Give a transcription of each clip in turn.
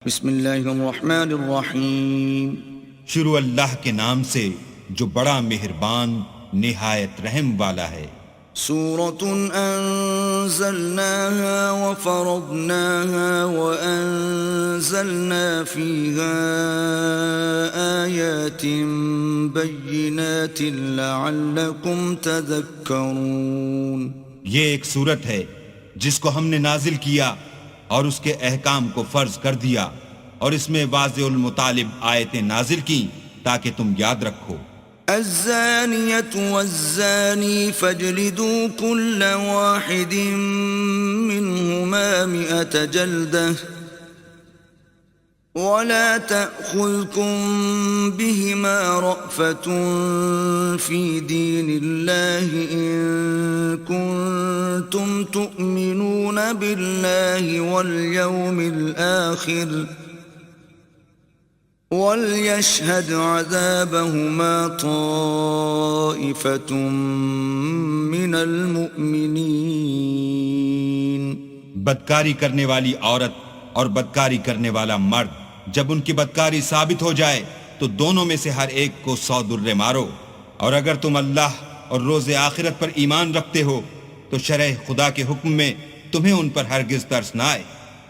بسم اللہ الرحمن الرحیم. شروع اللہ کے نام سے جو بڑا مہربان نہایت رحم والا ہے. سورة أنزلناها وفرضناها وأنزلنا فيها آيات بينات لعلكم تذكرون. یہ ایک سورت ہے جس کو ہم نے نازل کیا اور اس کے احکام کو فرض کر دیا اور اس میں واضح المطالب آیتیں نازل کی تاکہ تم یاد رکھو. الزانية والزاني فاجلدوا كل واحد منهما 100 جلدة ولا تأخذكم بهما رأفة في دين الله إن كنتم تؤمنون بالله واليوم الآخر وَلْيَشْهَدْ عَذَابَهُمَا طَائِفَةٌ مِّنَ الْمُؤْمِنِينَ. بدکاری کرنے والی عورت اور بدکاری کرنے والا مرد جب ان کی بدکاری ثابت ہو جائے تو دونوں میں سے ہر ایک کو 100 درے مارو. اور اگر تم اللہ اور روز آخرت پر ایمان رکھتے ہو تو شرع خدا کے حکم میں تمہیں ان پر ہرگز ترس نہ آئے،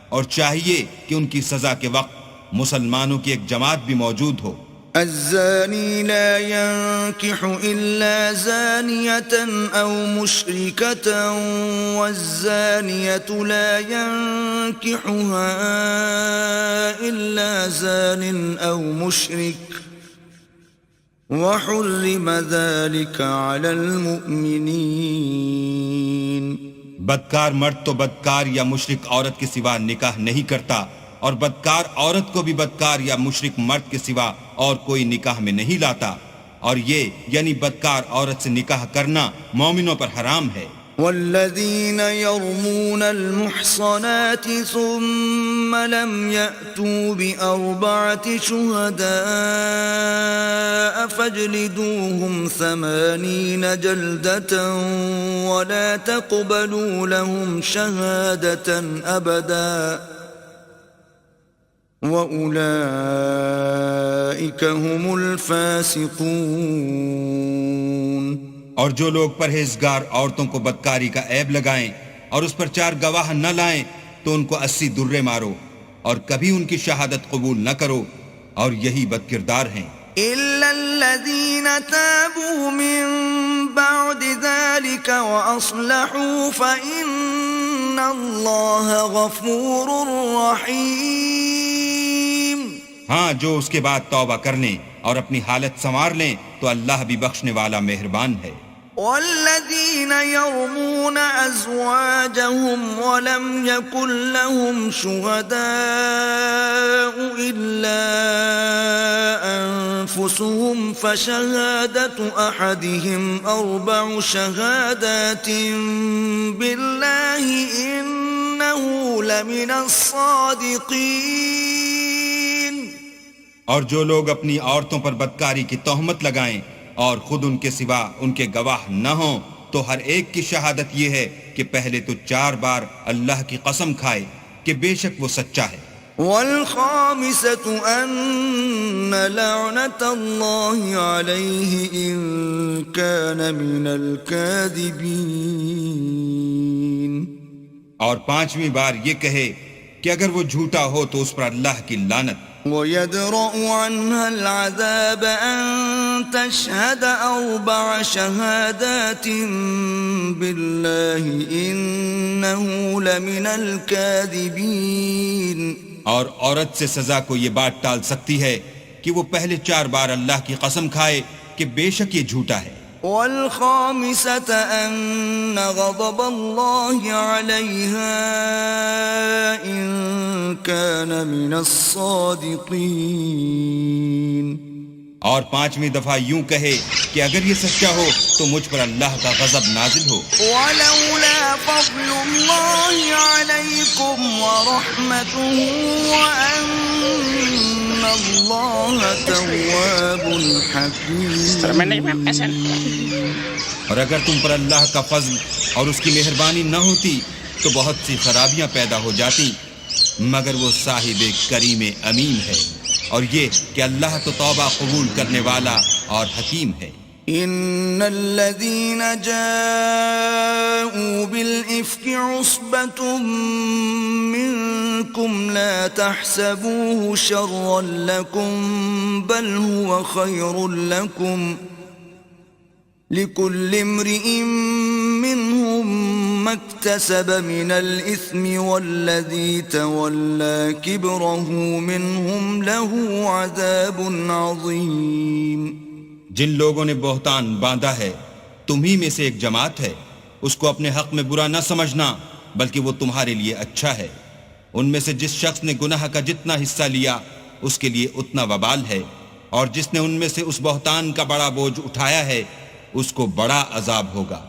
اور چاہیے کہ ان کی سزا کے وقت مسلمانوں کی ایک جماعت بھی موجود ہو. الزانی لا ينكح إلا زانية أو مشركة والزانية لا ينكحها إلا زان أو مشرك وحرم ذلك على المؤمنين. بدکار مرد تو بدکار یا مشرک عورت کے سوا نکاح نہیں کرتا، اور بدکار عورت کو بھی بدکار یا مشرک مرد کے سوا اور کوئی نکاح میں نہیں لاتا، اور یہ یعنی بدکار عورت سے نکاح کرنا مومنوں پر حرام ہے. والذین یرمون المحصنات ثم لم یأتوا بأربعة شهداء فاجلدوهم 80 جلدة ولا تقبلوا لهم شهادة أبدا وَأُولَئِكَ هُمُ الْفَاسِقُونَ. اور جو لوگ پرہیزگار عورتوں کو بدکاری کا عیب لگائیں اور اس پر 4 گواہ نہ لائیں تو ان کو 80 درے مارو اور کبھی ان کی شہادت قبول نہ کرو، اور یہی بدکردار ہیں. إِلَّا الَّذِينَ تَابُوا مِن بَعْدِ ذَلِكَ وَأَصْلَحُوا فَإِنَّ اللَّهَ غَفُورٌ رَّحِيمٌ. ہاں، جو اس کے بعد توبہ کر لیں اور اپنی حالت سنوار لیں تو اللہ بھی بخشنے والا مہربان ہے. والذین یرمون ازواجهم ولم یکن لهم شهداء الا انفسهم فشهادة احدهم 4 شهادات بالله انه لمن الصادقین. اور جو لوگ اپنی عورتوں پر بدکاری کی تہمت لگائیں اور خود ان کے سوا ان کے گواہ نہ ہوں تو ہر ایک کی شہادت یہ ہے کہ پہلے تو 4 بار اللہ کی قسم کھائے کہ بے شک وہ سچا ہے. والخامسة أن لعنة الله عليه إن كان من الكاذبين. اور 5ویں بار یہ کہے کہ اگر وہ جھوٹا ہو تو اس پر اللہ کی لعنت. وَيَدْرَأُ عَنْهَا الْعَذَابَ أَن تَشْهَدَ 4 شَهَادَاتٍ بِاللَّهِ إِنَّهُ لَمِنَ الْكَاذِبِينَ. اور عورت سے سزا کو یہ بات ٹال سکتی ہے کہ وہ پہلے 4 بار اللہ کی قسم کھائے کہ بے شک یہ جھوٹا ہے. والخامسة أن غضب الله عليها إن كان من الصادقين. اور 5ویں دفعہ یوں کہے کہ اگر یہ سچا ہو تو مجھ پر اللہ کا غضب نازل ہو. ولولا فضل الله عليكم ورحمته وأن الله تواب حكيم. اور اگر تم پر اللہ کا فضل اور اس کی مہربانی نہ ہوتی تو بہت سی خرابیاں پیدا ہو جاتی. مگر وہ صاحب کریم امین ہے، اور یہ کہ اللہ تو توبہ قبول کرنے والا اور حکیم ہے۔ إن الذين جاءوا بالإفك عصبة منكم لا تحسبوه شرا لكم بل هو خير لكم لكل امرئ منهم ما اكتسب من الإثم والذي تولى كبره منهم له عذاب عظيم۔ جن لوگوں نے بہتان باندھا ہے تمہی میں سے ایک جماعت ہے، اس کو اپنے حق میں برا نہ سمجھنا بلکہ وہ تمہارے لیے اچھا ہے۔ ان میں سے جس شخص نے گناہ کا جتنا حصہ لیا اس کے لیے اتنا وبال ہے، اور جس نے ان میں سے اس بہتان کا بڑا بوجھ اٹھایا ہے اس کو بڑا عذاب ہوگا۔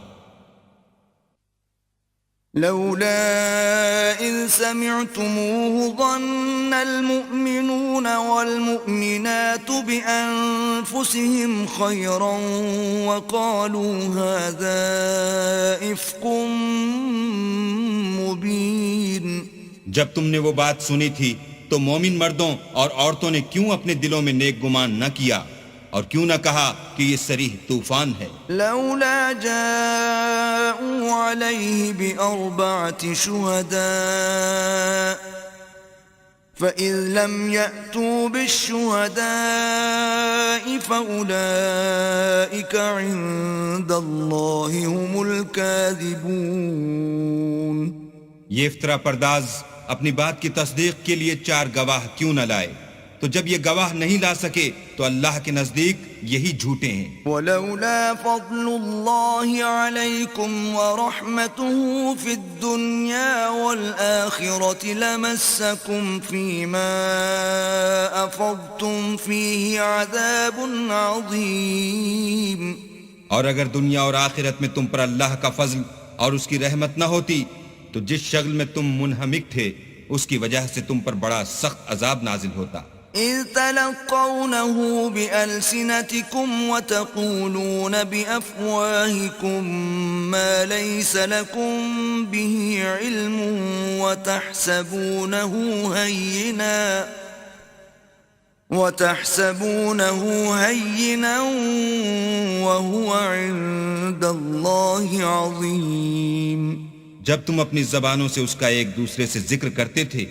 لولا إذ سمعتموه ظن المؤمنون والمؤمنات بأنفسهم خيرا وقالوا هذا إفك مبين۔ جب تم نے وہ بات سنی تھی تو مومن مردوں اور عورتوں نے کیوں اپنے دلوں میں نیک گمان نہ کیا اور کیوں نہ کہا کہ یہ صریح طوفان ہے؟ لولا جاءوا عليه بأربعة شهداء فإذ لم يأتوا بالشهداء فأولئك عند الله هم الكاذبون۔ یہ افطرا پرداز اپنی بات کی تصدیق کے لیے 4 گواہ کیوں نہ لائے؟ تو جب یہ گواہ نہیں لا سکے تو اللہ کے نزدیک یہی جھوٹے ہیں۔ ولولا فضل الله عليكم ورحمته في الدنيا والآخرة لمسكم فيما أفضتم فيه عذاب عظيم۔ اور اگر دنیا اور آخرت میں تم پر اللہ کا فضل اور اس کی رحمت نہ ہوتی تو جس شغل میں تم منہمک تھے اس کی وجہ سے تم پر بڑا سخت عذاب نازل ہوتا۔ إذ تلقونه بألسنتكم وتقولون بأفواهكم ما ليس لكم به علم وتحسبونه هينا وهو عند الله عظيم۔ جب تم اپنی زبانوں سے اس کا ایک دوسرے سے ذکر کرتے تھے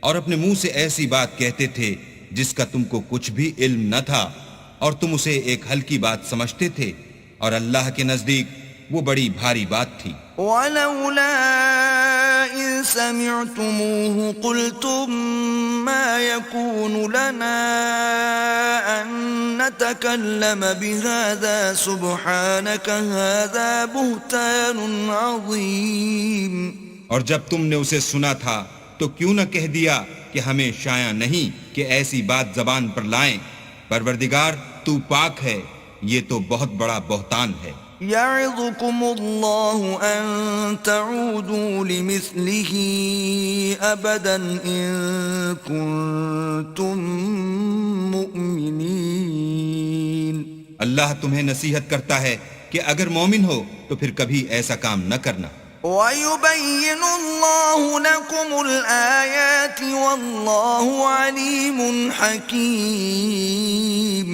اور اپنے منہ سے ایسی بات کہتے تھے جس کا تم کو کچھ بھی علم نہ تھا اور تم اسے ایک ہلکی بات سمجھتے تھے، اور اللہ کے نزدیک وہ بڑی بھاری بات تھی۔ وَلَوْلَا إِذْ سَمِعْتُمُوهُ قُلْتُمْ مَا يَكُونُ لَنَا أَن نَّتَكَلَّمَ بِهَذَا سُبْحَانَكَ هَذَا بُهْتَانٌ عَظِيمٌ۔ اور جب تم نے اسے سنا تھا تو کیوں نہ کہہ دیا کہ ہمیں شایع نہیں کہ ایسی بات زبان پر لائیں، پروردگار تو پاک ہے، یہ تو بہت بڑا بہتان ہے۔ يعظكم الله أن تعودوا لمثله أبدا إن كنتم مؤمنين۔ اللہ تمہیں نصیحت کرتا ہے کہ اگر مومن ہو تو پھر کبھی ایسا کام نہ کرنا۔ وَيُبَيِّنُ اللَّهُ لَكُمُ الْآيَاتِ وَاللَّهُ عَلِيمٌ حَكِيمٌ۔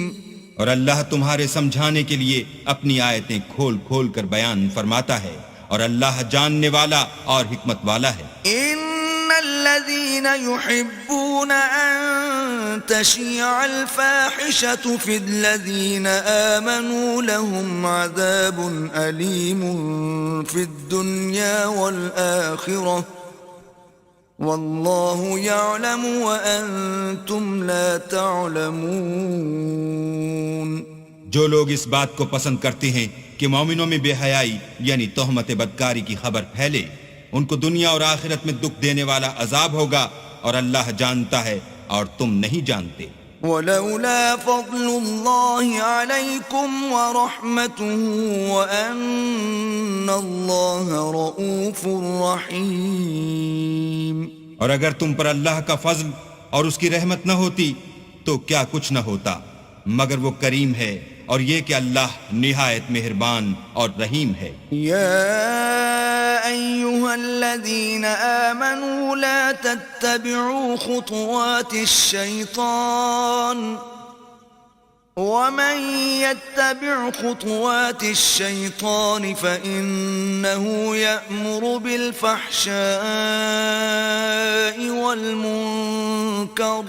اور اللہ تمہارے سمجھانے کے لیے اپنی آیتیں کھول کھول کر بیان فرماتا ہے، اور اللہ جاننے والا اور حکمت والا ہے۔ إِنَّ الَّذِينَ يُحِبُّونَ أَن تَشِيعَ الْفَاحِشَةُ فِي الَّذِينَ آمَنُوا لَهُمْ عَذَابٌ أَلِيمٌ فِي الدُّنْيَا وَالْآخِرَةِ واللہ یعلم وانتم لا تعلمون۔ جو لوگ اس بات کو پسند کرتے ہیں کہ مومنوں میں بے حیائی یعنی تہمت بدکاری کی خبر پھیلے، ان کو دنیا اور آخرت میں دکھ دینے والا عذاب ہوگا، اور اللہ جانتا ہے اور تم نہیں جانتے۔ ولولا فضل الله عليكم ورحمته وأن الله رؤوف رحيم۔ اور اگر تم پر اللہ کا فضل اور اس کی رحمت نہ ہوتی تو کیا کچھ نہ ہوتا، مگر وہ کریم ہے، اور یہ کہ اللہ نہایت مہربان اور رحیم ہے۔ یا أيها الذين آمنوا لا تتبعوا خطوات الشيطان ومن يتبع خطوات الشيطان فإنه يأمر بالفحشاء والمنكر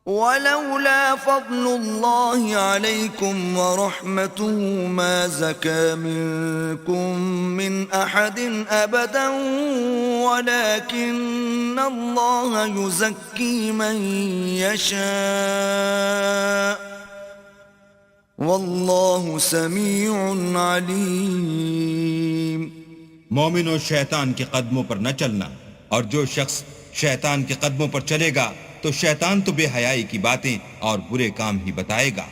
ولولا فضل الله عليكم ورحمته ما زكى منكم من أحد أبدا ولكن الله يزكي من يشاء والله سميع عليم. مومنو شیطان کے قدموں پر نہ چلنا، اور جو شخص شیطان کے قدموں پر چلے گا تو شیطان تو بے حیائی کی باتیں اور برے کام ہی بتائے گا.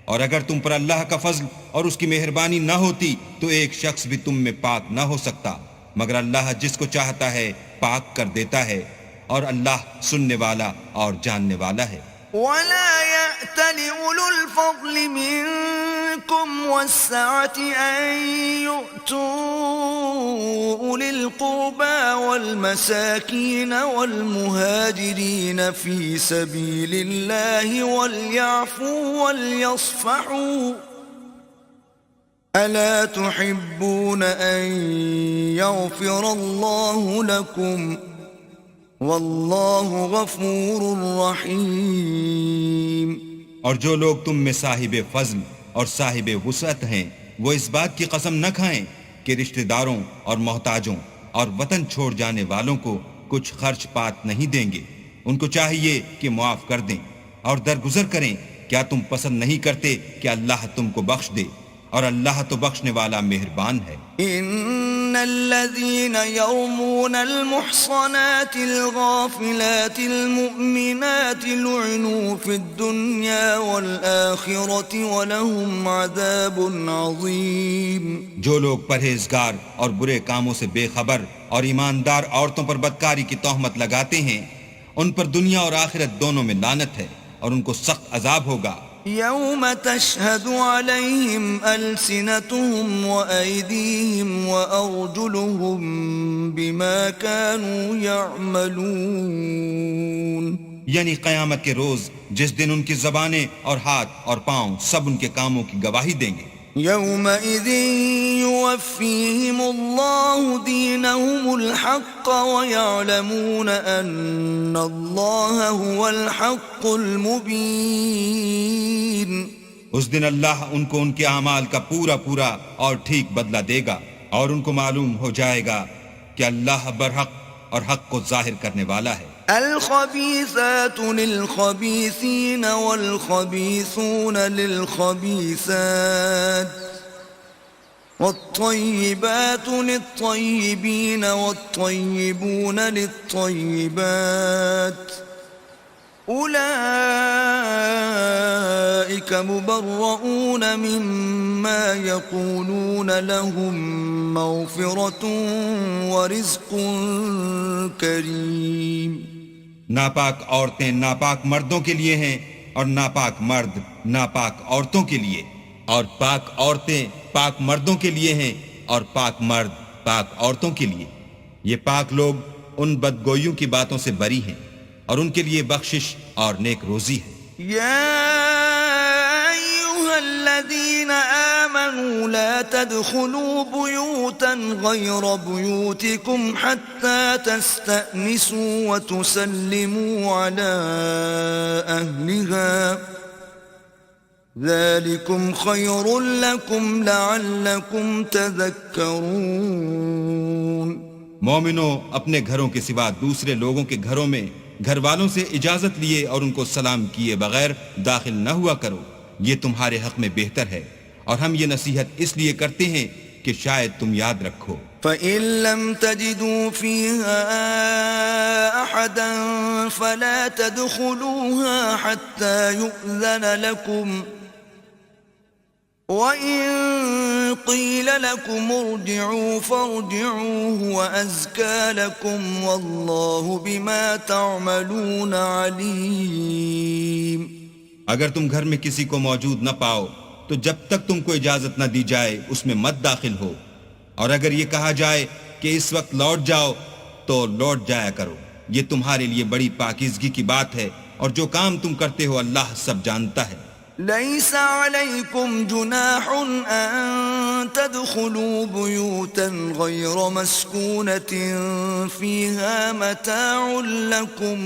اور اگر تم پر اللہ کا فضل اور اس کی مہربانی نہ ہوتی تو ایک شخص بھی تم میں پاک نہ ہو سکتا، مگر اللہ جس کو چاہتا ہے پاک کر دیتا ہے، اور اللہ سننے والا اور جاننے والا ہے. ولا يأتل أولو الفضل منكم والسعة أن يؤتوا أولي القربى والمساكين والمهاجرين في سبيل الله وليعفوا وليصفحوا ألا تحبون أن يغفر الله لكم واللہ غفور رحیم. اور جو لوگ تم میں صاحب فضل اور صاحب وسعت ہیں وہ اس بات کی قسم نہ کھائیں کہ رشتہ داروں اور محتاجوں اور وطن چھوڑ جانے والوں کو کچھ خرچ پات نہیں دیں گے. ان کو چاہیے کہ معاف کر دیں اور درگزر کریں. کیا تم پسند نہیں کرتے کہ اللہ تم کو بخش دے؟ اور اللہ تو بخشنے والا مہربان ہے. ان الذين يرمون المحصنات الغافلات المؤمنات لعنوا في الدنيا والآخرة ولهم عذاب عظيم. جو لوگ پرہیزگار اور برے کاموں سے بے خبر اور ایماندار عورتوں پر بدکاری کی تہمت لگاتے ہیں ان پر دنیا اور آخرت دونوں میں لعنت ہے اور ان کو سخت عذاب ہوگا. يوم تشهد عليهم ألسنتهم وأيديهم وأرجلهم بما كانوا يعملون. یعنی قیامت کے روز جس دن ان کی زبانیں اور ہاتھ اور پاؤں سب ان کے کاموں کی گواہی دیں گے. يومئذ يوفيهم الله دينهم الحق ويعلمون أن الله هو الحق المبين. اس دن اللہ ان کو ان کے اعمال کا پورا پورا اور ٹھیک بدلہ دے گا اور ان کو معلوم ہو جائے گا کہ اللہ برحق اور حق کو ظاہر کرنے والا ہے. الخبيثات للخبيثين والخبيثون للخبيثات والطيبات للطيبين والطيبون للطيبات أولئك مبرؤون مما يقولون لهم مغفرة ورزق كريم. ناپاک عورتیں ناپاک مردوں کے لیے ہیں اور ناپاک مرد ناپاک عورتوں کے لیے، اور پاک عورتیں پاک مردوں کے لیے ہیں اور پاک مرد پاک عورتوں کے لیے. یہ پاک لوگ ان بدگوئیوں کی باتوں سے بری ہیں اور ان کے لیے بخشش اور نیک روزی ہے. الذين آمنوا لا تدخلوا بيوتا غير بيوتكم حتى تستأنسوا وتسلموا على أهلها ذلكم خير لكم لعلكم تذكرون. مومنو اپنے گھروں کے سوا دوسرے لوگوں کے گھروں میں گھر والوں سے اجازت لیے اور ان کو سلام کیے بغیر داخل نہ ہوا کرو، یہ تمہارے حق میں بہتر ہے، اور ہم یہ نصیحت اس لیے کرتے ہیں کہ شاید تم یاد رکھو. فَإِن لَّمْ تَجِدُوا فِيهَا أَحَدًا فَلَا تَدْخُلُوهَا حَتَّى يُؤْذَنَ لَكُمْ وَإِن قِيلَ لَكُمْ ارْجِعُوا فَارْجِعُوا هُوَ أَزْكَىٰ لَكُمْ وَاللَّهُ بِمَا تَعْمَلُونَ عَلِيمٌ. اگر تم گھر میں کسی کو موجود نہ پاؤ تو جب تک تم کو اجازت نہ دی جائے اس میں مت داخل ہو، اور اگر یہ کہا جائے کہ اس وقت لوٹ جاؤ تو لوٹ جایا کرو، یہ تمہارے لیے بڑی پاکیزگی کی بات ہے، اور جو کام تم کرتے ہو اللہ سب جانتا ہے۔ ليس عليكم جناح أن تدخلوا بيوتا غير مسكونة فيها متاع لكم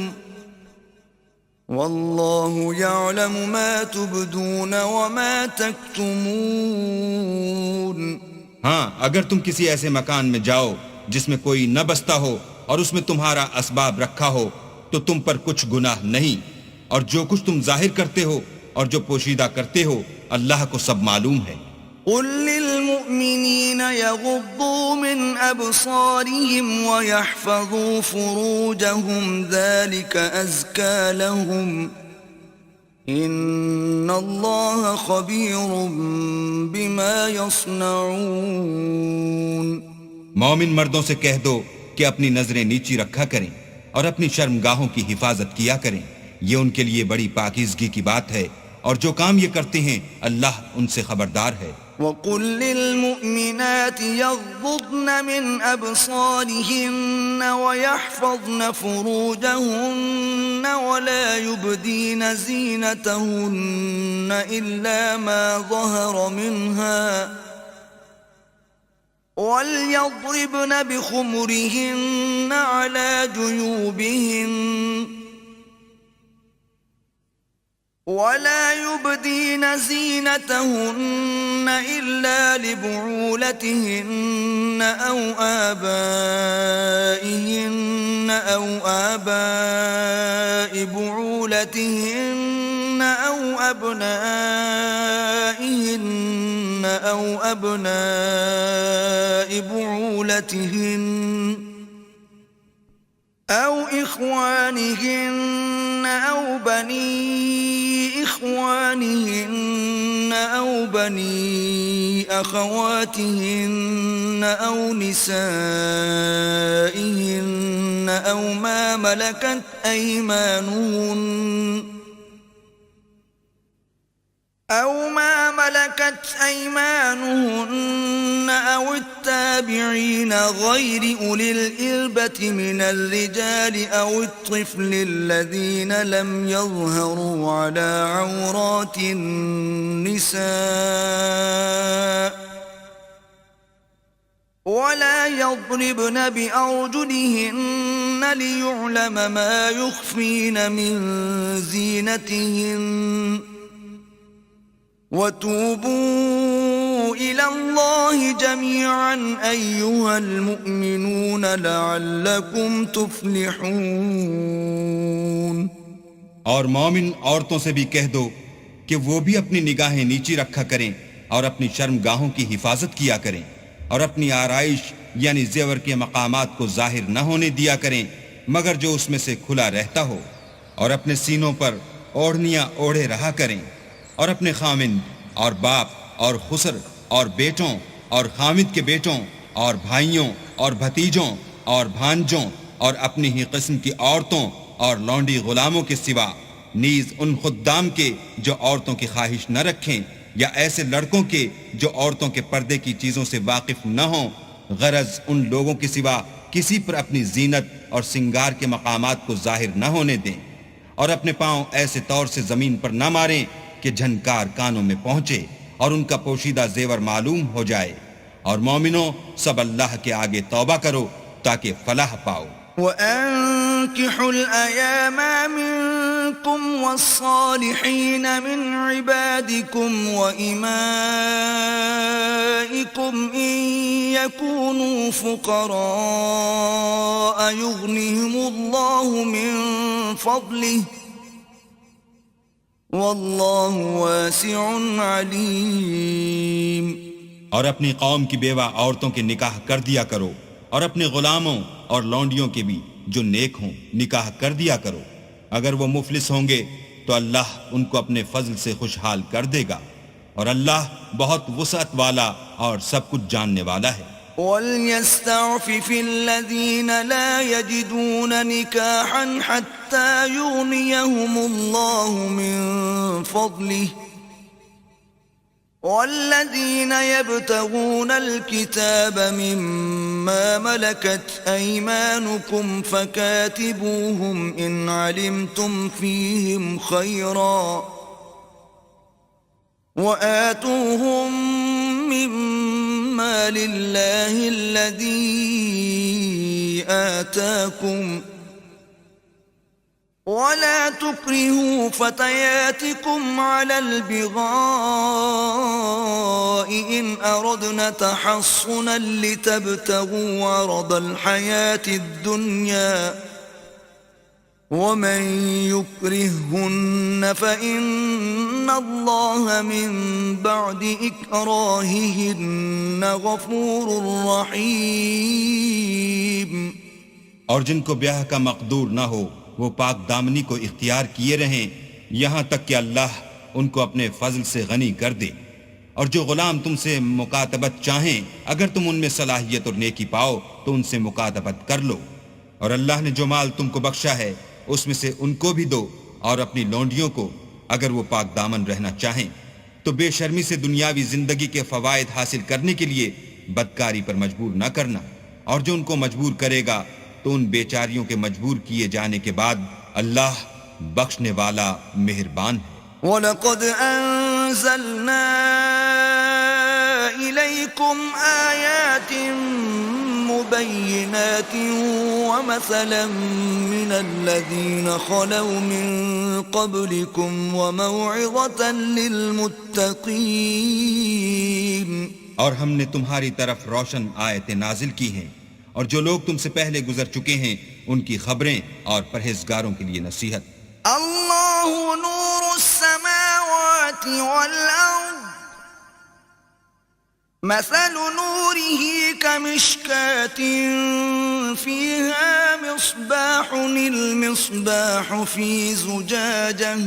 والله يعلم ما تبدون وما تكتمون۔ ہاں، اگر تم کسی ایسے مکان میں جاؤ جس میں کوئی نہ بستا ہو اور اس میں تمہارا اسباب رکھا ہو تو تم پر کچھ گناہ نہیں، اور جو کچھ تم ظاہر کرتے ہو اور جو پوشیدہ کرتے ہو اللہ کو سب معلوم ہے۔ قل للمؤمنين يغضوا من أبصارهم ويحفظوا فروجهم ذلك أزكى لهم إن الله خبير بما يصنعون۔ مومن مردوں سے کہہ دو کہ اپنی نظریں نیچی رکھا کریں اور اپنی شرمگاہوں کی حفاظت کیا کریں، یہ ان کے لیے بڑی پاکیزگی کی بات ہے، اور جو کام یہ کرتے ہیں اللہ ان سے خبردار ہے۔ وَقُلْ لِلْمُؤْمِنَاتِ يَغْضُضْنَ مِنْ أَبْصَارِهِنَّ وَيَحْفَظْنَ فُرُوجَهُنَّ وَلَا يُبْدِينَ زِينَتَهُنَّ إِلَّا مَا ظَهَرَ مِنْهَا وَلْيَضْرِبْنَ بِخُمُرِهِنَّ عَلَى جُيُوبِهِنَّ ولا يبدين زينتهن إلا لبعولتهن أو آبائهن أو آباء بعولتهن أو أبنائهن أو أبناء بعولتهن أو إخوانهن أو بني إخوانهن أو بني أخواتهن أو نسائهن أو ما ملكت أيمانهن أو التابعين غير أولي الإربة من الرجال أو الطفل الذين لم يظهروا على عورات النساء ولا يضربن بأرجلهن ليعلم ما يخفين من زينتهن وتوبوا إلى الله جميعا أيها المؤمنون لعلكم تفلحون۔ اور مومن عورتوں سے بھی کہہ دو کہ وہ بھی اپنی نگاہیں نیچی رکھا کریں اور اپنی شرمگاہوں کی حفاظت کیا کریں، اور اپنی آرائش یعنی زیور کے مقامات کو ظاہر نہ ہونے دیا کریں مگر جو اس میں سے کھلا رہتا ہو، اور اپنے سینوں پر اوڑھنیاں اوڑھے رہا کریں، اور اپنے خامند اور باپ اور خسر اور بیٹوں اور خامد کے بیٹوں اور بھائیوں اور بھتیجوں اور بھانجوں اور اپنی ہی قسم کی عورتوں اور لونڈی غلاموں کے سوا، نیز ان خدام کے جو عورتوں کی خواہش نہ رکھیں، یا ایسے لڑکوں کے جو عورتوں کے پردے کی چیزوں سے واقف نہ ہوں، غرض ان لوگوں کے سوا کسی پر اپنی زینت اور سنگار کے مقامات کو ظاہر نہ ہونے دیں، اور اپنے پاؤں ایسے طور سے زمین پر نہ ماریں کہ جھنکار کانوں میں پہنچے اور ان کا پوشیدہ زیور معلوم ہو جائے، اور مومنوں سب اللہ کے آگے توبہ کرو تاکہ فلاح پاؤ۔ وَأَنكِحُوا الْأَيَامَ مِنكُمْ وَالصَّالِحِينَ مِنْ عِبَادِكُمْ وَإِمَائِكُمْ إِنْ يَكُونُوا فُقَرَاءَ يُغْنِهِمُ اللَّهُ مِنْ فَضْلِهِ وَاللَّهُ وَاسِعٌ عَلِيمٌ۔ اور اپنی قوم کی بیوہ عورتوں کے نکاح کر دیا کرو، اور اپنے غلاموں اور لونڈیوں کے بھی جو نیک ہوں نکاح کر دیا کرو، اگر وہ مفلس ہوں گے تو اللہ ان کو اپنے فضل سے خوشحال کر دے گا، اور اللہ بہت وسعت والا اور سب کچھ جاننے والا ہے۔ وَلْيَسْتَعْفِفِ الَّذِينَ لَا يَجِدُونَ نِكَاحًا حَتَّى يُغْنِيَهُمُ اللَّهُ مِنْ فَضْلِهِ والذين يبتغون الكتاب مما ملكت أيمانكم فكاتبوهم إن علمتم فيهم خيرا وآتوهم مما لله الذي آتاكم ولا تكرهوا فتياتكم على البغاء إن أردنا تحصنا لتبتغوا عرض الحياة الدنيا ومن يكرههن فإن الله من بعد إكراههن غفور رحيم. اور جن کو بیاہ کا مقدور نہ ہو وہ پاک دامنی کو اختیار کیے رہیں یہاں تک کہ اللہ ان کو اپنے فضل سے غنی کر دے. اور جو غلام تم سے مکاتبت چاہیں اگر تم ان میں صلاحیت اور نیکی پاؤ تو ان سے مکاتبت کر لو. اور اللہ نے جو مال تم کو بخشا ہے اس میں سے ان کو بھی دو اور اپنی لونڈیوں کو اگر وہ پاک دامن رہنا چاہیں. تو بے شرمی سے دنیاوی زندگی کے فوائد حاصل کرنے کے لیے بدکاری پر مجبور نہ کرنا. اور جو ان کو مجبور کرے گا تو ان بیچاریوں کے مجبور کیے جانے کے بعد اللہ بخشنے والا مہربان ہے. وَلَقَدْ أَنزَلْنَا إِلَيْكُمْ آيَاتٍ مُبَيِّنَاتٍ وَمَثَلًا مِّنَ الَّذِينَ خَلَوْا مِن قَبْلِكُمْ وَمَوْعِظَةً لِّلْمُتَّقِينَ. اور ہم نے تمہاری طرف روشن آیتیں نازل کی ہیں اور جو لوگ تم سے پہلے گزر چکے ہیں ان کی خبریں اور پرہیزگاروں کے لیے نصیحت. اللہ نور السماوات والارض مثل نوره كمشكاة فيها مصباح المصباح في زجاجة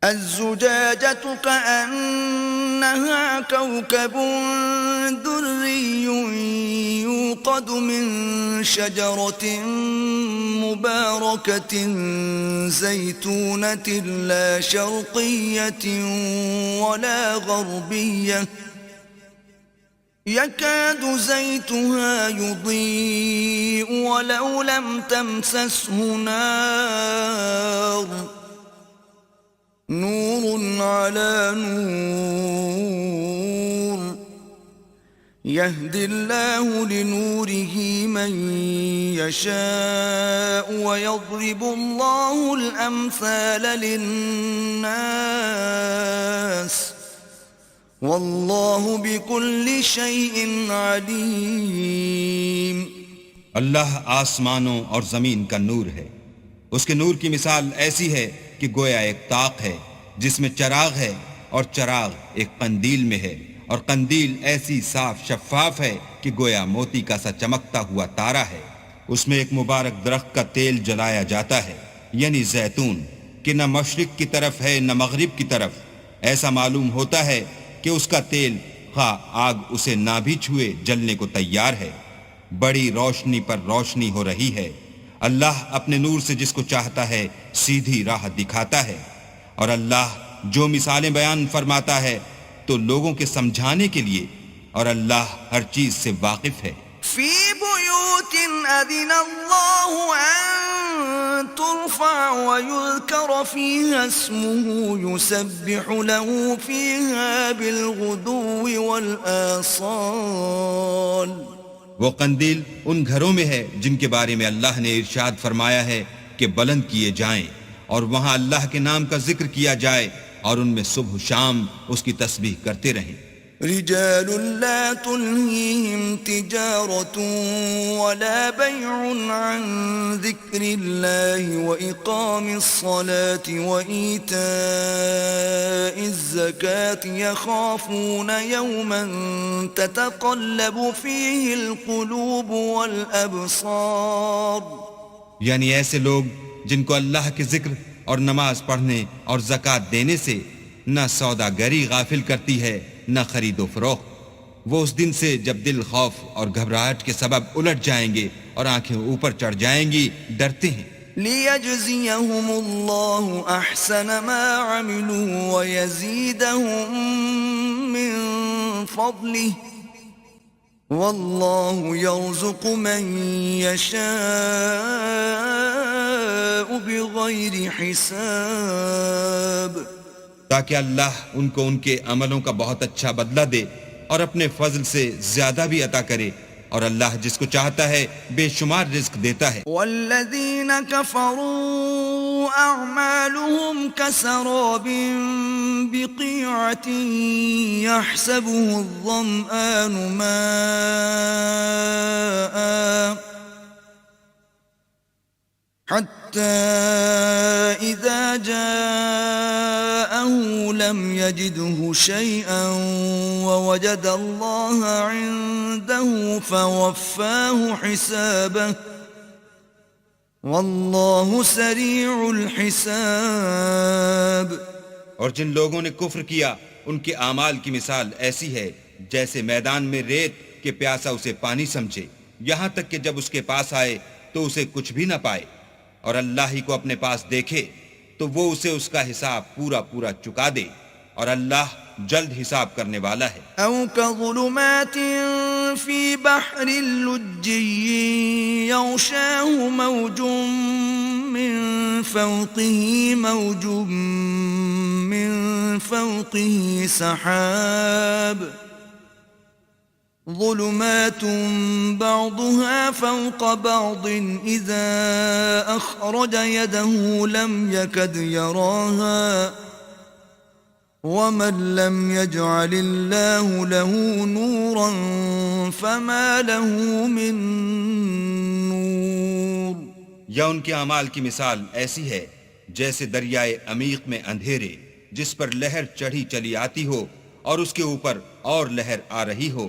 الزجاجة كأنها كوكب دري يوقد من شجرة مباركة زيتونة لا شرقية ولا غربية يكاد زيتها يضيء ولو لم تمسسه نار نور على نور يهدي الله لنوره من يشاء ويضرب الله الأمثال للناس والله بكل شيء عليم. اللہ آسمانوں اور زمین کا نور ہے. اس کے نور کی مثال ایسی ہے کہ گویا ایک طاق ہے جس میں چراغ ہے اور چراغ ایک قندیل میں ہے اور قندیل ایسی صاف شفاف ہے کہ گویا موتی کا سا چمکتا ہوا تارا ہے. اس میں ایک مبارک درخت کا تیل جلایا جاتا ہے یعنی زیتون کہ نہ مشرق کی طرف ہے نہ مغرب کی طرف. ایسا معلوم ہوتا ہے کہ اس کا تیل خواہ آگ اسے نہ بھی چھوئے جلنے کو تیار ہے. بڑی روشنی پر روشنی ہو رہی ہے. اللہ اپنے نور سے جس کو چاہتا ہے سیدھی راہ دکھاتا ہے. اور اللہ جو مثالیں بیان فرماتا ہے تو لوگوں کے سمجھانے کے لیے اور اللہ ہر چیز سے واقف ہے. فی بیوت اذن اللہ ان ترفع ویذکر فیہا اسمہ یسبح له فیہا بالغدو والآصال. وہ قندیل ان گھروں میں ہے جن کے بارے میں اللہ نے ارشاد فرمایا ہے کہ بلند کیے جائیں اور وہاں اللہ کے نام کا ذکر کیا جائے اور ان میں صبح و شام اس کی تسبیح کرتے رہیں. رجال لا تلهيهم تجارة ولا بيع عن ذكر الله وإقام الصلاة وإيتاء الزكاة يخافون يوما تتقلب فيه القلوب والأبصار. یعنی ایسے لوگ جن کو اللہ کے ذکر اور نماز پڑھنے اور زکوٰۃ دینے سے نہ سوداگری غافل کرتی ہے نہ خرید و فروخت. وہ اس دن سے جب دل خوف اور گھبراہٹ کے سبب الٹ جائیں گے اور آنکھیں اوپر چڑھ جائیں گی ڈرتے ہیں. ليجزيهم الله أحسن ما عملوا ويزيدهم من فضله والله يرزق من يشاء بغير حساب تاکہ اللہ ان کو ان کے عملوں کا بہت اچھا بدلہ دے اور اپنے فضل سے زیادہ بھی عطا کرے، اور اللہ جس کو چاہتا ہے بے شمار رزق دیتا ہے۔ والذین کفروا اعمالهم كسراب بقيعة يحسبه الظمآن ماء حتى إذا جاءه لم يجده شيئا ووجد الله عنده فوفاه حسابه والله سريع الحساب۔ اور جن لوگوں نے کفر کیا ان کے اعمال کی مثال ایسی ہے جیسے میدان میں ریت کہ پیاسا اسے پانی سمجھے، یہاں تک کہ جب اس کے پاس آئے تو اسے کچھ بھی نہ پائے، اور اللہ ہی کو اپنے پاس دیکھے تو وہ اسے اس کا حساب پورا پورا چکا دے، اور اللہ جلد حساب کرنے والا ہے۔ او كظلمات في بحر اللجي يغشاه موج من فوقه موج من فوقه سحاب ظلمات بعضها فوق بعض إذا أخرج يده لم يكد يراها ومن لم يجعل الله له نورا فما له من نور۔ یا ان کے اعمال کی مثال ایسی ہے جیسے دریائے عمیق میں اندھیرے جس پر لہر چڑھی چلی آتی ہو اور اس کے اوپر اور لہر آ رہی ہو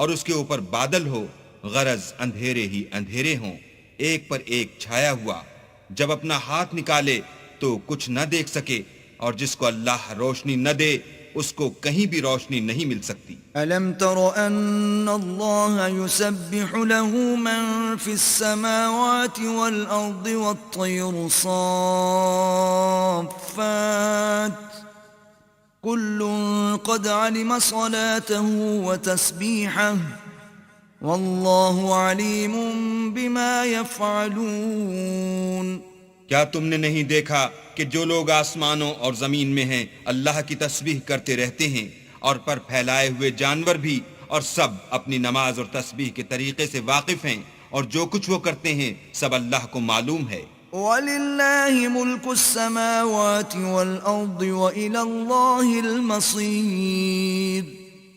اور اس کے اوپر بادل ہو، غرض اندھیرے ہی اندھیرے ہوں، ایک پر ایک چھایا ہوا، جب اپنا ہاتھ نکالے تو کچھ نہ دیکھ سکے، اور جس کو اللہ روشنی نہ دے اس کو کہیں بھی روشنی نہیں مل سکتی۔ أَلَمْ تَرَ أَنَّ اللَّهَ يُسَبِّحُ لَهُ مَن فِي السَّمَاوَاتِ وَالْأَرْضِ وَالطَّيْرُ صَافَّاتٍ كُلٌّ قَدْ عَلِمَ صَلَاتَهُ وَتَسْبِيحَهُ وَاللَّهُ عَلِيمٌ بِمَا يَفْعَلُونَ۔ کیا تم نے نہیں دیکھا کہ جو لوگ آسمانوں اور زمین میں ہیں اللہ کی تسبیح کرتے رہتے ہیں، اور پر پھیلائے ہوئے جانور بھی، اور سب اپنی نماز اور تسبیح کے طریقے سے واقف ہیں، اور جو کچھ وہ کرتے ہیں سب اللہ کو معلوم ہے۔ وَلِلَّهِ مُلْكُ السَّمَاوَاتِ وَالْأَرْضِ وَإِلَى اللَّهِ الْمَصِيرُ۔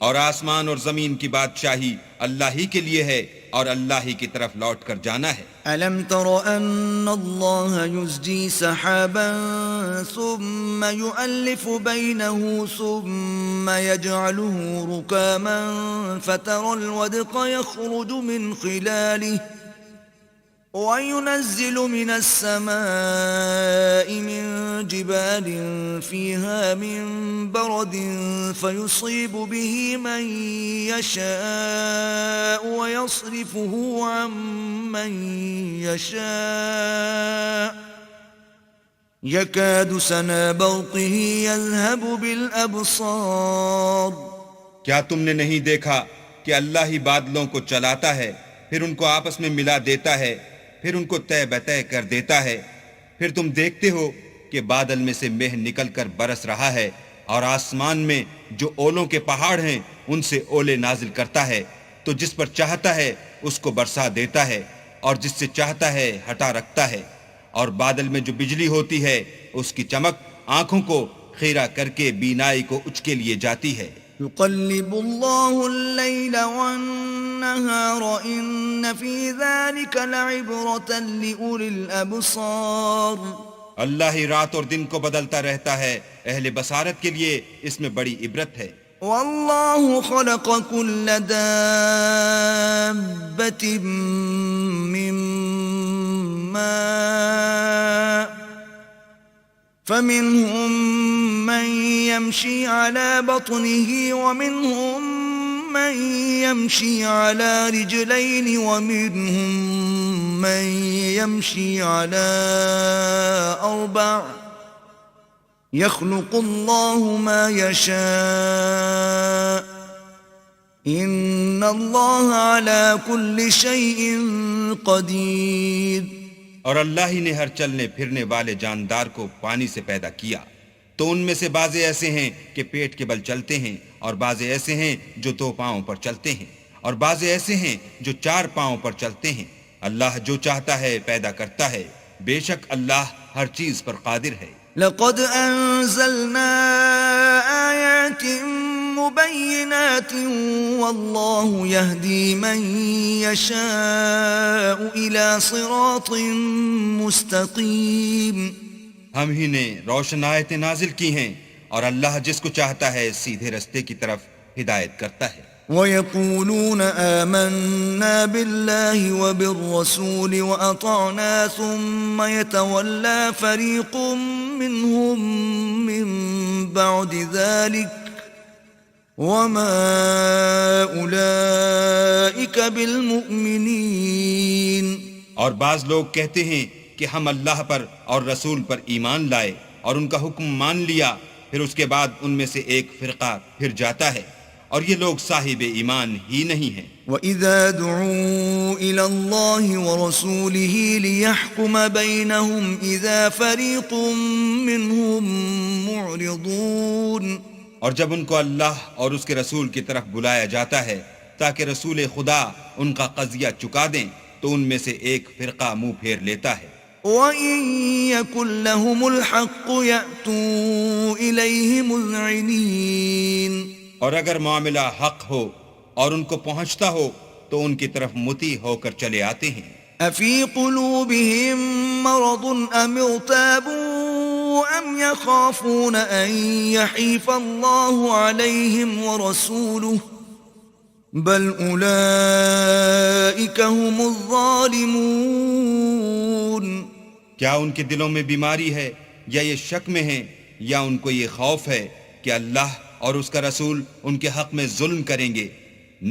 اور آسمان اور زمین کی بادشاہی اللہ ہی کے لیے ہے، اور اللہ ہی کی طرف لوٹ کر جانا ہے۔ أَلَمْ تَرَ أَنَّ اللَّهَ يُزْجِي سَحَابًا ثُمَّ يُؤَلِّفُ بَيْنَهُ ثُمَّ يَجْعَلُهُ رُكَامًا فَتَرَى الْوَدْقَ يَخْرُجُ مِنْ خِلَالِهِ وَيُنَزِّلُ مِنَ السَّمَاءِ مِن جِبَالٍ فِيهَا مِن بَرَدٍ فَيُصِيبُ بِهِ مَن يَشَاءُ وَيَصْرِفُهُ عَن مَّن يَشَاءُ يَكَادُ سَنَا بَرْقِهِ يَذْهَبُ بِالْأَبْصَارِ۔ کیا تم نے نہیں دیکھا کہ اللہ ہی بادلوں کو چلاتا ہے، پھر ان کو آپس میں ملا دیتا ہے، پھر ان کو طے بطے کر دیتا ہے، پھر تم دیکھتے ہو کہ بادل میں سے مہ نکل کر برس رہا ہے، اور آسمان میں جو اولوں کے پہاڑ ہیں ان سے اولے نازل کرتا ہے، تو جس پر چاہتا ہے اس کو برسا دیتا ہے، اور جس سے چاہتا ہے ہٹا رکھتا ہے، اور بادل میں جو بجلی ہوتی ہے اس کی چمک آنکھوں کو خیرہ کر کے بینائی کو اچکے لیے جاتی ہے۔ يقلب الله الليل والنهار إن في ذلك لعبرة لأولي الأبصار۔ اللہ ہی رات اور دن کو بدلتا رہتا ہے، اہل بصارت کے لیے اس میں بڑی عبرت ہے۔ والله خلق كل دابة من ماء فمنهم من يمشي على بطنه ومنهم من يمشي على رجلين ومنهم من يمشي على أربع يخلق الله ما يشاء إن الله على كل شيء قدير. اور اللہ ہی نے ہر چلنے پھرنے والے جاندار کو پانی سے پیدا کیا، تو ان میں سے بعض ایسے ہیں کہ پیٹ کے بل چلتے ہیں، اور بعض ایسے ہیں جو 2 پاؤں پر چلتے ہیں، اور بعض ایسے ہیں جو 4 پاؤں پر چلتے ہیں. اللہ جو چاہتا ہے پیدا کرتا ہے، بے شک اللہ ہر چیز پر قادر ہے. لقد أنزلنا آيات مبينات والله يهدي من يشاء إلى صراط مستقيم. ہم ہی نے روشن آیتیں نازل کی ہیں، اور اللہ جس کو چاہتا ہے سیدھے رستے کی طرف ہدایت کرتا ہے. وَيَقُولُونَ آمَنَّا بِاللَّهِ وَبِالرَّسُولِ وَأَطَعْنَا ثُمَّ يَتَوَلَّى فَرِيقٌ مِّنْهُمْ مِّن بَعْدِ ذَلِكَ وَمَا أُولَئِكَ بِالْمُؤْمِنِينَ. اور بعض لوگ کہتے ہیں کہ ہم اللہ پر اور رسول پر ایمان لائے اور ان کا حکم مان لیا، پھر اس کے بعد ان میں سے ایک فرقہ پھر جاتا ہے، اور یہ لوگ صاحب ایمان ہی نہیں ہیں. وَإِذَا دُعُوا إِلَى اللَّهِ وَرَسُولِهِ لِيَحْكُمَ بَيْنَهُمْ إِذَا فَرِيقٌ مِّنْهُمْ مُعْرِضُونَ. اور جب ان کو اللہ اور اس کے رسول کی طرف بلایا جاتا ہے تاکہ رسول خدا ان کا قضیہ چکا دیں، تو ان میں سے ایک فرقہ منہ پھیر لیتا ہے. وَإِن يَكُن لَّهُمُ الْحَقُّ يَأْتُوا إِلَيْهِ مُذْعِنِينَ. اور اگر معاملہ حق ہو اور ان کو پہنچتا ہو تو ان کی طرف مطیع ہو کر چلے آتے ہیں. أَفِي قُلُوبِهِم مَّرَضٌ أَمِ ارْتَابُوا أَمْ يَخَافُونَ أَن يَحِيفَ اللَّهُ عَلَيْهِمْ وَرَسُولُهُ بَلْ أُولَئِكَ هُمُ الظَّالِمُونَ. کیا ان کے دلوں میں بیماری ہے یا یہ شک میں ہیں یا ان کو یہ خوف ہے کہ اللہ اور اس کا رسول ان کے حق میں ظلم کریں گے؟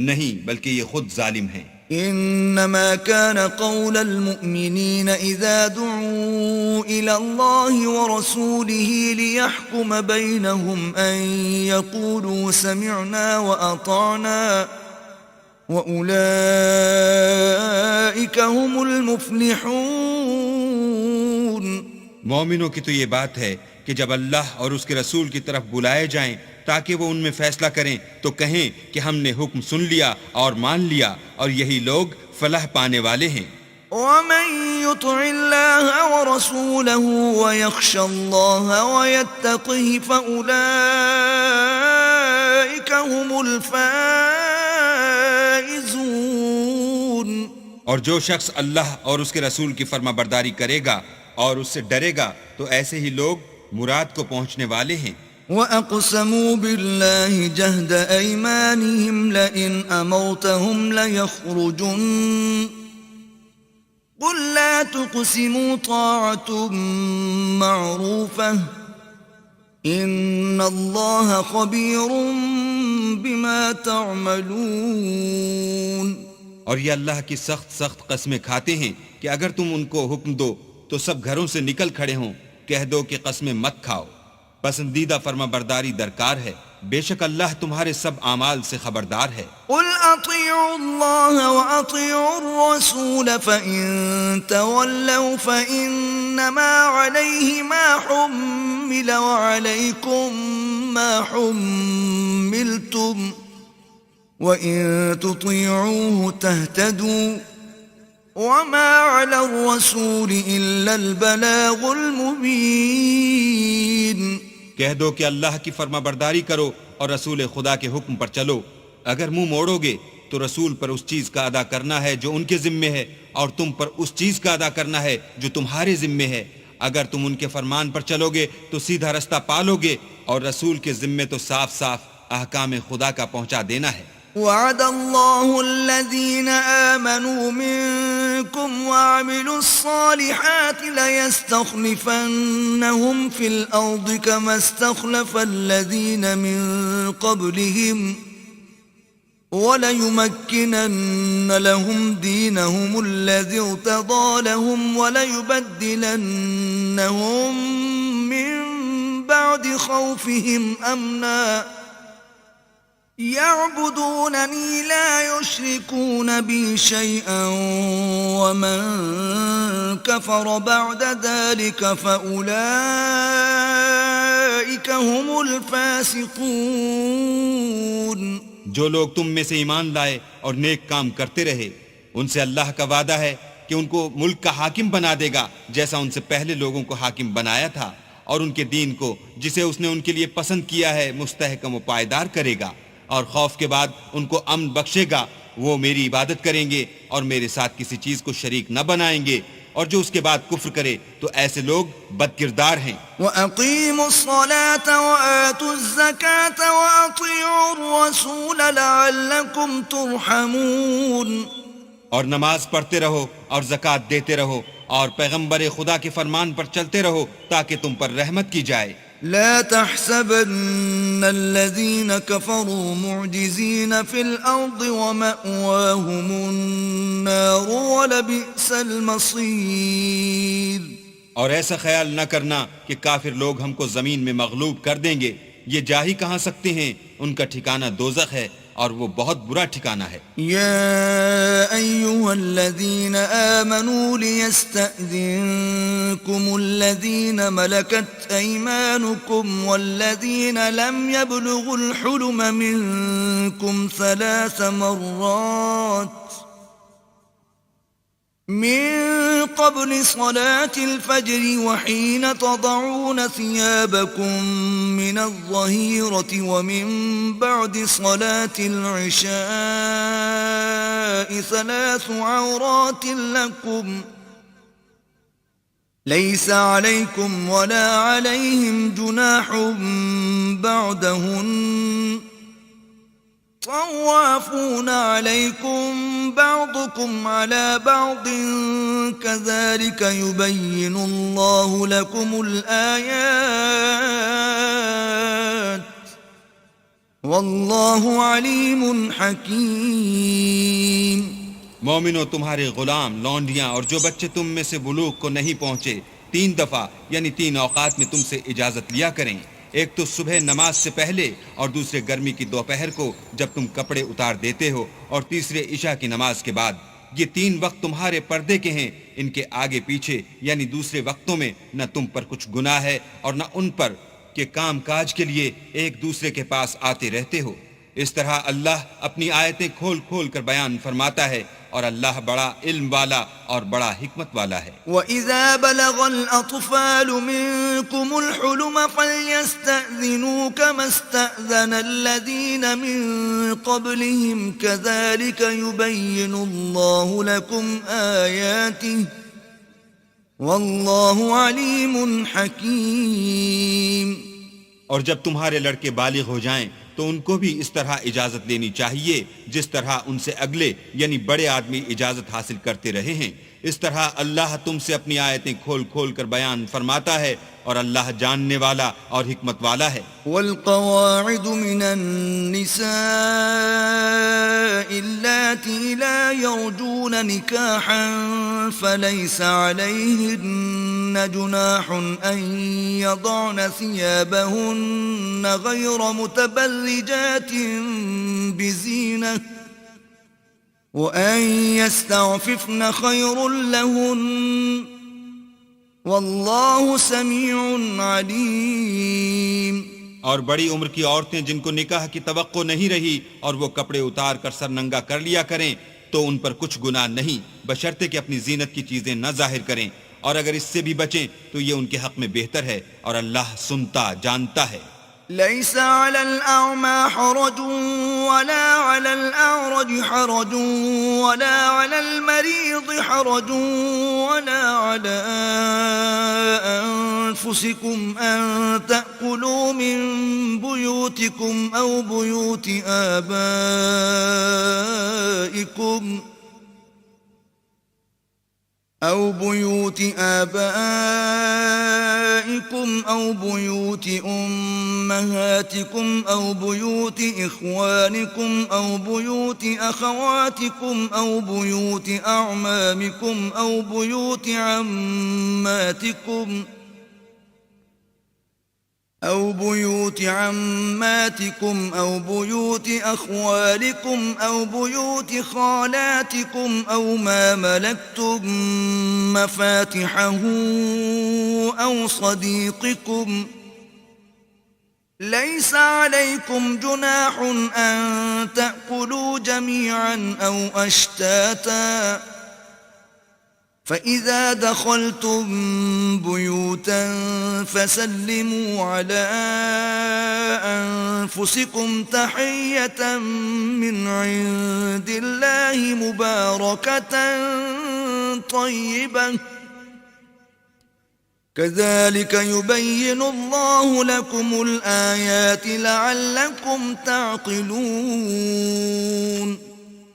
نہیں، بلکہ یہ خود ظالم ہیں. انما كان قول المؤمنين اذا دعوا الى الله ورسوله ليحكم بينهم ان يقولوا سمعنا واطعنا واولئك هم المفلحون. مومنوں کی تو یہ بات ہے کہ جب اللہ اور اس کے رسول کی طرف بلائے جائیں تاکہ وہ ان میں فیصلہ کریں تو کہیں کہ ہم نے حکم سن لیا اور مان لیا، اور یہی لوگ فلاح پانے والے ہیں. ومن يطع الله ورسوله ويخشى الله ويتقه فأولئك هم الفائزون. اور جو شخص اللہ اور اس کے رسول کی فرما برداری کرے گا اور اس سے ڈرے گا تو ایسے ہی لوگ مراد کو پہنچنے والے ہیں. وَأَقْسَمُوا بِاللَّهِ جَهْدَ أَيْمَانِهِمْ لَئِنْ أَمَرْتَهُمْ لَيَخْرُجُنَّ قُلْ لَا تُقْسِمُوا طَاعَةٌ مَّعْرُوفَةٌ إِنَّ اللَّهَ خَبِيرٌ بِمَا تَعْمَلُونَ. اور یہ اللہ کی سخت قسمیں کھاتے ہیں کہ اگر تم ان کو حکم دو تو سب گھروں سے نکل کھڑے ہوں. کہہ دو کہ قسمیں مت کھاؤ، پسندیدہ فرما برداری درکار ہے، بے شک اللہ تمہارے سب اعمال سے خبردار ہے. قل اطیعوا اللہ واطیعوا الرسول فإن تولوا فإنما علیہ ما حمل وعلیکم ما حملتم وإن تطیعوه تهتدوا وما على الرسول إلا البلاغ المبين. کہہ دو کہ اللہ کی فرما برداری کرو اور رسول خدا کے حکم پر چلو. اگر منہ موڑو گے تو رسول پر اس چیز کا ادا کرنا ہے جو ان کے ذمے ہے، اور تم پر اس چیز کا ادا کرنا ہے جو تمہارے ذمے ہے. اگر تم ان کے فرمان پر چلو گے تو سیدھا رستہ پالو گے، اور رسول کے ذمے تو صاف احکام خدا کا پہنچا دینا ہے. وعد الله الذين آمنوا منكم وعملوا الصالحات ليستخلفنهم في الأرض كما استخلف الذين من قبلهم وَلَيُمَكِّنَنَّ لَهُمْ دِينَهُمُ الَّذِي ارْتَضَىٰ لَهُمْ وَلَيُبَدِّلَنَّهُم مِّن بَعْدِ خَوْفِهِمْ أَمْنًا يَعْبُدُونَنِي لَا يُشْرِكُونَ بِي شَيْئًا وَمَن كَفَرَ بَعْدَ ذَلِكَ فَأُولَٰئِكَ هُمُ الْفَاسِقُونَ۔ جو لوگ تم میں سے ایمان لائے اور نیک کام کرتے رہے ان سے اللہ کا وعدہ ہے کہ ان کو ملک کا حاکم بنا دے گا جیسا ان سے پہلے لوگوں کو حاکم بنایا تھا، اور ان کے دین کو جسے اس نے ان کے لیے پسند کیا ہے مستحکم و پائیدار کرے گا، اور خوف کے بعد ان کو امن بخشے گا۔ وہ میری عبادت کریں گے اور میرے ساتھ کسی چیز کو شریک نہ بنائیں گے، اور جو اس کے بعد کفر کرے تو ایسے لوگ بد کردار ہیں۔ وَأَقِيمُوا الصَّلَاةَ وَآتُوا الزَّكَاةَ وَأَطِيعُوا الرَّسُولَ لَعَلَّكُمْ تُرْحَمُونَ۔ اور نماز پڑھتے رہو اور زکوٰۃ دیتے رہو اور پیغمبر خدا کے فرمان پر چلتے رہو تاکہ تم پر رحمت کی جائے۔ لا تحسبن الذين كفروا معجزين في الأرض ومأواهم النار ولبئس المصير۔ اور ایسا خیال نہ کرنا کہ کافر لوگ ہم کو زمین میں مغلوب کر دیں گے، یہ جا ہی کہاں سکتے ہیں، ان کا ٹھکانہ دوزخ ہے اور وہ بہت برا ٹھکانہ ہے۔ يا أيها الذين آمنوا ليستأذنكم الذين ملكت أيمانكم والذين لم يبلغوا الحلم منكم 3 مرات من قبل صلاة الفجر وحين تضعون ثيابكم من الظهيرة ومن بعد صلاة العشاء 3 عورات لكم ليس عليكم ولا عليهم جناح بعدهن طوافون عليكم بعضكم على بعض كذلك يبين الله لكم الآيات والله عليم حكيم۔ مومنو، تمہارے غلام، لونڈیاں اور جو بچے تم میں سے بلوغ کو نہیں پہنچے 3 دفعہ یعنی 3 اوقات میں تم سے اجازت لیا کریں، ایک تو صبح نماز سے پہلے اور دوسرے گرمی کی دوپہر کو جب تم کپڑے اتار دیتے ہو، اور تیسرے عشاء کی نماز کے بعد۔ یہ 3 وقت تمہارے پردے کے ہیں، ان کے آگے پیچھے یعنی دوسرے وقتوں میں نہ تم پر کچھ گناہ ہے اور نہ ان پر کہ کام کاج کے لیے ایک دوسرے کے پاس آتے رہتے ہو۔ اس طرح اللہ اپنی آیتیں کھول کھول کر بیان فرماتا ہے، اور اللہ بڑا علم والا اور بڑا حکمت والا ہے۔ وَإِذَا بَلَغَ الْأَطْفَالُ مِنكُمُ الْحُلُمَ فَلْيَسْتَأْذِنُوا كَمَا اسْتَأْذَنَ الَّذِينَ مِن قَبْلِهِمْ كَذَلِكَ يُبَيِّنُ اللَّهُ لَكُمْ آيَاتِهِ وَاللَّهُ عَلِيمٌ حَكِيمٌ۔ اور جب تمہارے لڑکے بالغ ہو جائیں تو ان کو بھی اس طرح اجازت لینی چاہیے جس طرح ان سے اگلے یعنی بڑے آدمی اجازت حاصل کرتے رہے ہیں۔ اس طرح اللہ تم سے اپنی آیتیں کھول کھول کر بیان فرماتا ہے، اور اللہ جاننے والا اور حکمت والا ہے۔ والقواعد من النساء اللاتي لا يرجون نكاحا فليس عليهن جناح أن يضعن ثيابهن غير متبرجات بزينة وأن يستعففن خير لهن واللہ سمیع علیم۔ اور بڑی عمر کی عورتیں جن کو نکاح کی توقع نہیں رہی اور وہ کپڑے اتار کر سر ننگا کر لیا کریں تو ان پر کچھ گناہ نہیں، بشرطے کہ اپنی زینت کی چیزیں نہ ظاہر کریں، اور اگر اس سے بھی بچیں تو یہ ان کے حق میں بہتر ہے، اور اللہ سنتا جانتا ہے۔ ليس على الأعمى حرج ولا على الأعرج حرج ولا على المريض حرج ولا على أنفسكم أن تأكلوا من بيوتكم أو بيوت أو بيوت آبائكم أو بيوت أمهاتكم أو بيوت إخوانكم أو بيوت أخواتكم أو بيوت أعمامكم أو بيوت عماتكم أو بيوت أخوالكم أو بيوت خالاتكم أو ما ملكتم مفاتحه أو صديقكم ليس عليكم جناح أن تأكلوا جميعا أو أشتاتا فإذا دخلتم بيوتا فسلموا على أنفسكم تحية من عند الله مباركة طيبة كذلك يبين الله لكم الآيات لعلكم تعقلون.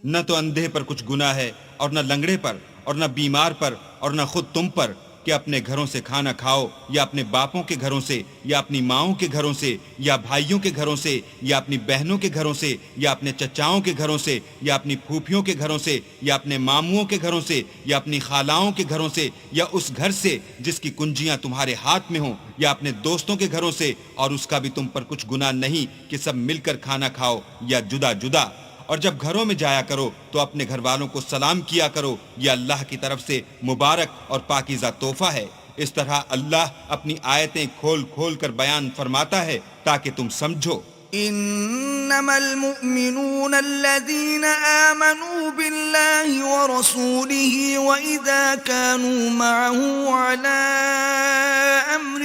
نہ تو اندھے پر کچھ گناہ ہے اور نہ لنگڑے پر اور نہ بیمار پر اور نہ خود تم پر کہ اپنے گھروں سے کھانا کھاؤ یا اپنے باپوں کے گھروں سے یا اپنی ماؤں کے گھروں سے یا بھائیوں کے گھروں سے یا اپنی بہنوں کے گھروں سے یا اپنے چچاؤں کے گھروں سے یا اپنی پھوپھیوں کے گھروں سے یا اپنے ماموں کے گھروں سے یا اپنی خالاؤں کے گھروں سے یا اس گھر سے جس کی کنجیاں تمہارے ہاتھ میں ہوں یا اپنے دوستوں کے گھروں سے اور اس کا بھی تم پر کچھ گناہ نہیں کہ سب مل کر کھانا کھاؤ یا جدا جدا. اور جب گھروں میں جایا کرو تو اپنے گھر والوں کو سلام کیا کرو، یہ اللہ کی طرف سے مبارک اور پاکیزہ تحفہ ہے. اس طرح اللہ اپنی آیتیں کھول کھول کر بیان فرماتا ہے تاکہ تم سمجھو. انما المؤمنون الذين آمنوا بالله ورسوله واذا كانوا معه على امر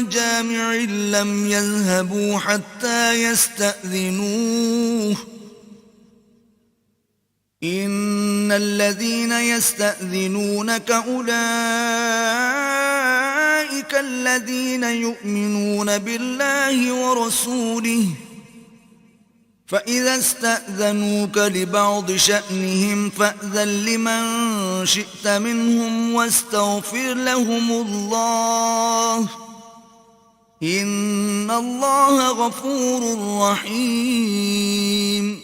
جامع لم يذهبوا حتى يستأذنوه ان الذين يستأذنونك اولئك الذين يؤمنون بالله ورسوله فإذا استأذنوك لبعض شأنهم فأذن لمن شئت منهم واستغفر لهم الله ان اللہ غفور رحیم.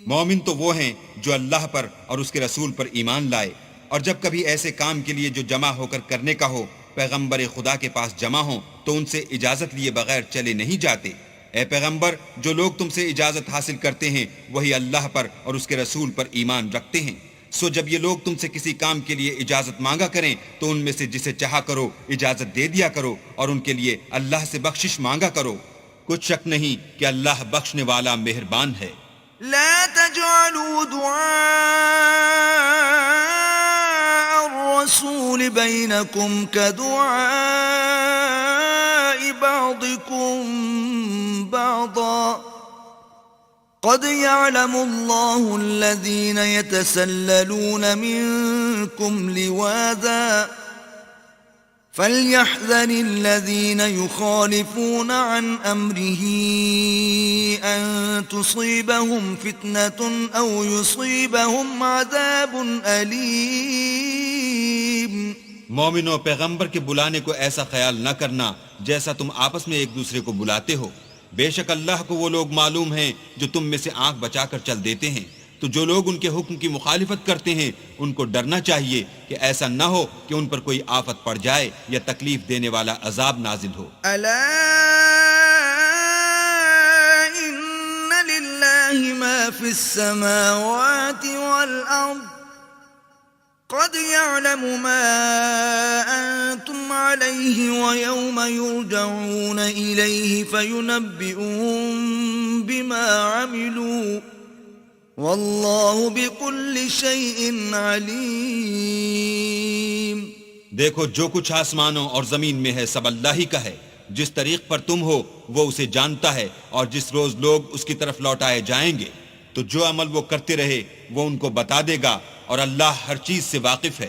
مومن تو وہ ہیں جو اللہ پر اور اس کے رسول پر ایمان لائے، اور جب کبھی ایسے کام کے لیے جو جمع ہو کر کرنے کا ہو پیغمبر خدا کے پاس جمع ہوں تو ان سے اجازت لیے بغیر چلے نہیں جاتے. اے پیغمبر، جو لوگ تم سے اجازت حاصل کرتے ہیں وہی اللہ پر اور اس کے رسول پر ایمان رکھتے ہیں. سو جب یہ لوگ تم سے کسی کام کے لیے اجازت مانگا کریں تو ان میں سے جسے چاہا کرو اجازت دے دیا کرو اور ان کے لیے اللہ سے بخشش مانگا کرو. کچھ شک نہیں کہ اللہ بخشنے والا مہربان ہے. لا تجعلوا دعاء الرسول بينكم كدعاء بعضكم بعضا قد يعلم الله الذين يتسللون منكم لواذا فليحذر الذين يخالفون عن أمره أن تصيبهم فتنة أو يصيبهم عذاب أليم. مومنوں، پیغمبر کے بلانے کو ایسا خیال نہ کرنا جیسا تم آپس میں ایک دوسرے کو بلاتے ہو. بے شک اللہ کو وہ لوگ معلوم ہیں جو تم میں سے آنکھ بچا کر چل دیتے ہیں. تو جو لوگ ان کے حکم کی مخالفت کرتے ہیں ان کو ڈرنا چاہیے کہ ایسا نہ ہو کہ ان پر کوئی آفت پڑ جائے یا تکلیف دینے والا عذاب نازل ہو. الا ان للہ ما فی السماوات والارض قد يعلم ما انتم علیہ ویوم یرجعون الیہ فینبئون بما عملوا واللہ بكل شیء علیم. دیکھو، جو کچھ آسمانوں اور زمین میں ہے سب اللہ ہی کا ہے. جس طریق پر تم ہو وہ اسے جانتا ہے، اور جس روز لوگ اس کی طرف لوٹائے جائیں گے تو جو عمل وہ کرتے رہے وہ ان کو بتا دے گا، اور اللہ ہر چیز سے واقف ہے.